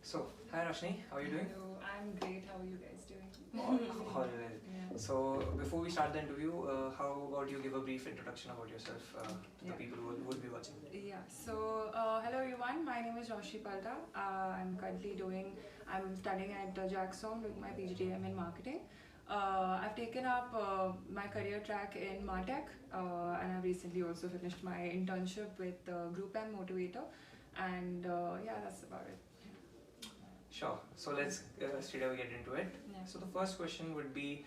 So, hi Roshni, how are you doing? Hello, I'm great. How are you guys doing? All well. Yeah. So, before we start the interview, how about you give a brief introduction about yourself to the Yeah. people who will be watching? Yeah. So, hello everyone. My name is Mohit Pant. I'm currently I'm studying at Jagsom, doing my PhD in marketing. I've taken up my career track in Martech, and I've recently also finished my internship with Group M Motivator, and yeah, that's about it. Sure. So, let's straight away get into it. Yeah. So, the first question would be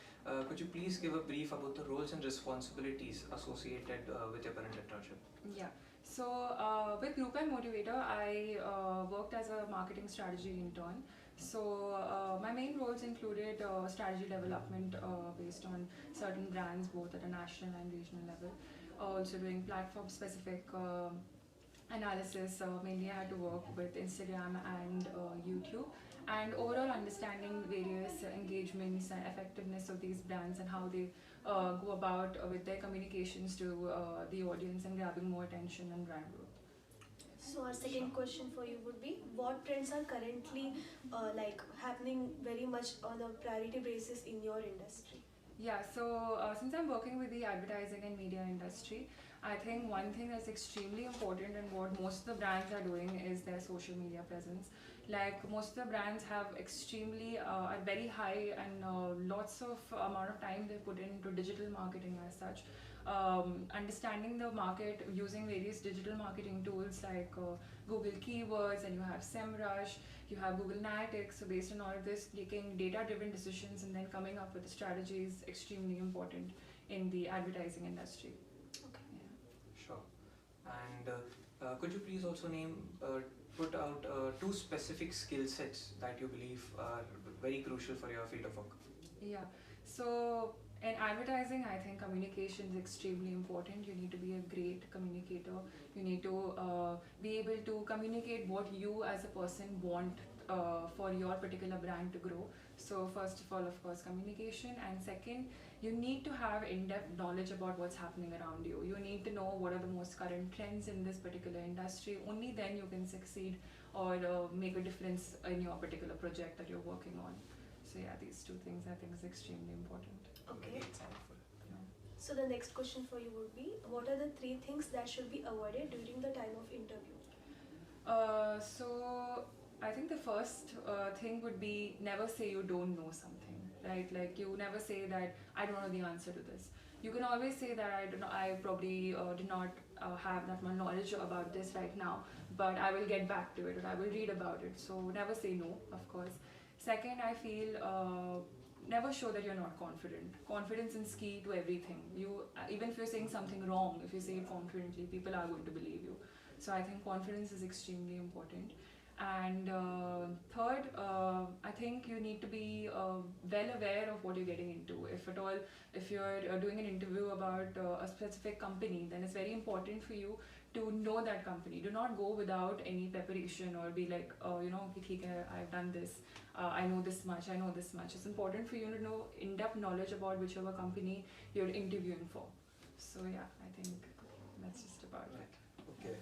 could you please give a brief about the roles and responsibilities associated with your current internship? Yeah. So with Group and Motivator, I worked as a marketing strategy intern. So my main roles included strategy development based on certain brands, both at a national and regional level. Also doing platform specific analysis. Mainly, I had to work with Instagram and YouTube, and overall understanding various engagements and effectiveness of these brands and how they go about with their communications to the audience and grabbing more attention and brand growth. So our second question for you would be, what trends are currently happening very much on a priority basis in your industry? Yeah, so since I'm working with the advertising and media industry, I think one thing that's extremely important and what most of the brands are doing is their social media presence. Like most of the brands have extremely are very high and lots of amount of time they put into digital marketing as such. Understanding the market using various digital marketing tools like Google Keywords, and you have SEMrush, you have Google Analytics. So based on all of this, taking data-driven decisions and then coming up with a strategy is extremely important in the advertising industry. Okay. Yeah. Sure. And could you please also put out two specific skill sets that you believe are very crucial for your field of work? Yeah. So in advertising, I think communication is extremely important. You need to be a great communicator. You need to be able to communicate what you as a person want for your particular brand to grow. So first of all, of course, communication, and second, you need to have in-depth knowledge about what's happening around you. You need to know what are the most current trends in this particular industry. Only then you can succeed or make a difference in your particular project that you're working on. So yeah, these two things I think is extremely important. Okay. Very insightful. So the next question for you would be, what are the three things that should be avoided during the time of interview? So I think the first thing would be never say you don't know something, right? Like you never say that I don't know the answer to this. You can always say that I probably did not have that much knowledge about this right now, but I will get back to it or I will read about it. So never say no, of course. Second, I feel never show that you're not confident. Confidence is key to everything. You even if you're saying something wrong, if you say it confidently, people are going to believe you. So I think confidence is extremely important. And third, I think you need to be well aware of what you're getting into. If at all, if you're doing an interview about a specific company, then it's very important for you to know that company. Do not go without any preparation or be like, "Okay, I've done this, I know this much, I know this much." It's important for you to know in-depth knowledge about whichever company you're interviewing for. So yeah, I think that's just about it. Okay.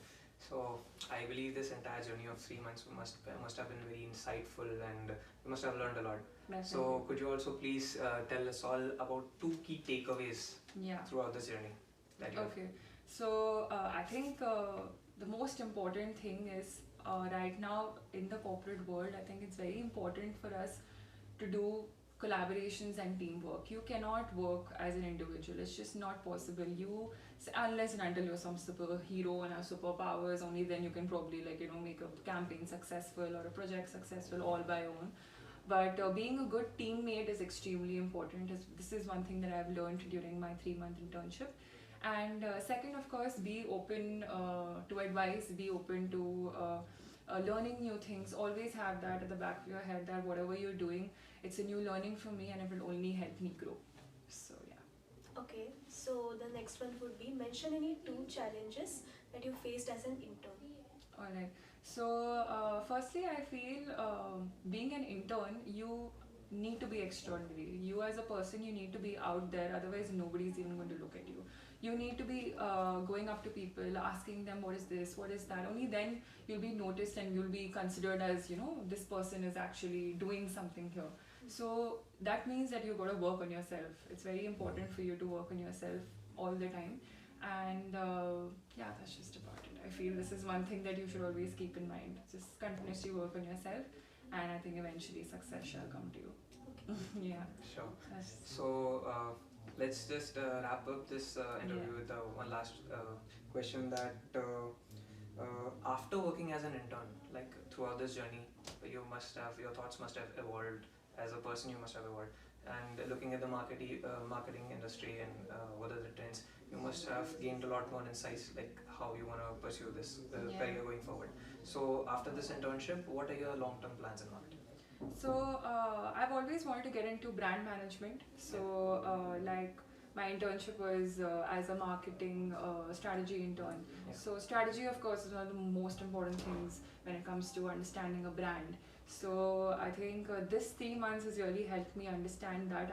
So I believe this entire journey of 3 months must have been very insightful, and you must have learned a lot. Definitely. So could you also please tell us all about two key takeaways Yeah. throughout this journey that you have? Okay. So I think the most important thing is right now in the corporate world, I think it's very important for us to do collaborations and teamwork. You cannot work as an individual. It's just not possible. Unless and until you're some superhero and have superpowers, only then you can probably make a campaign successful or a project successful all by own. But being a good teammate is extremely important. This is one thing that I've learned during my 3-month internship. And second, of course, be open to advice, be open to learning new things. Always have that at the back of your head that whatever you're doing, it's a new learning for me and it will only help me grow. So yeah. Okay. So the next one would be, mention any two challenges that you faced as an intern. Alright. So firstly, I feel being an intern, you need to be extraordinary. You as a person, you need to be out there. Otherwise, nobody's even going to look at you. You need to be going up to people, asking them what is this, what is that. Only then you'll be noticed and you'll be considered as, this person is actually doing something here. So that means that you've got to work on yourself. It's very important for you to work on yourself all the time. And yeah, that's just about it. I feel this is one thing that you should always keep in mind. Just continuously work on yourself, and I think eventually success shall come to you. Yeah. Sure. That's So let's just wrap up this interview with one last question that after working as an intern, like throughout this journey, your thoughts must have evolved as a person. You must have evolved, and looking at the marketing industry and what are the trends, you must have gained a lot more insights, like how you want to pursue this career going forward. So after this internship, what are your long-term plans in marketing? So I've always wanted to get into brand management. So like my internship was as a marketing strategy intern. Yeah. So strategy, of course, is one of the most important things when it comes to understanding a brand. So I think this 3 months has really helped me understand that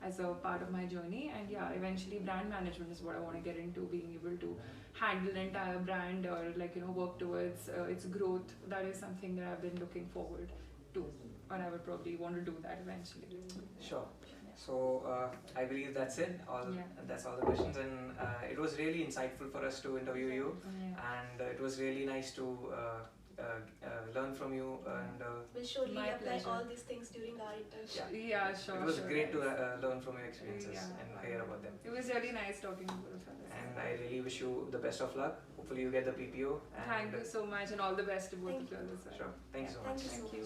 as a part of my journey. And yeah, eventually brand management is what I want to get into, being able to handle an entire brand or work towards its growth. That is something that I've been looking forward to, and I would probably want to do that eventually. Sure. So I believe that's it. That's all the questions, and it was really insightful for us to interview you, and it was really nice to learn from you. And We'll surely My apply pleasure. all these things during our internship. Yeah, sure. it was sure. great to learn from your experiences Yeah. and hear about them. It was really nice talking to both of us. And I really wish you the best of luck. Hopefully you get the PPO. And Thank you so much, and all the best to both of you as well. Sure. Thank you so much. Thank you so Thank much. you.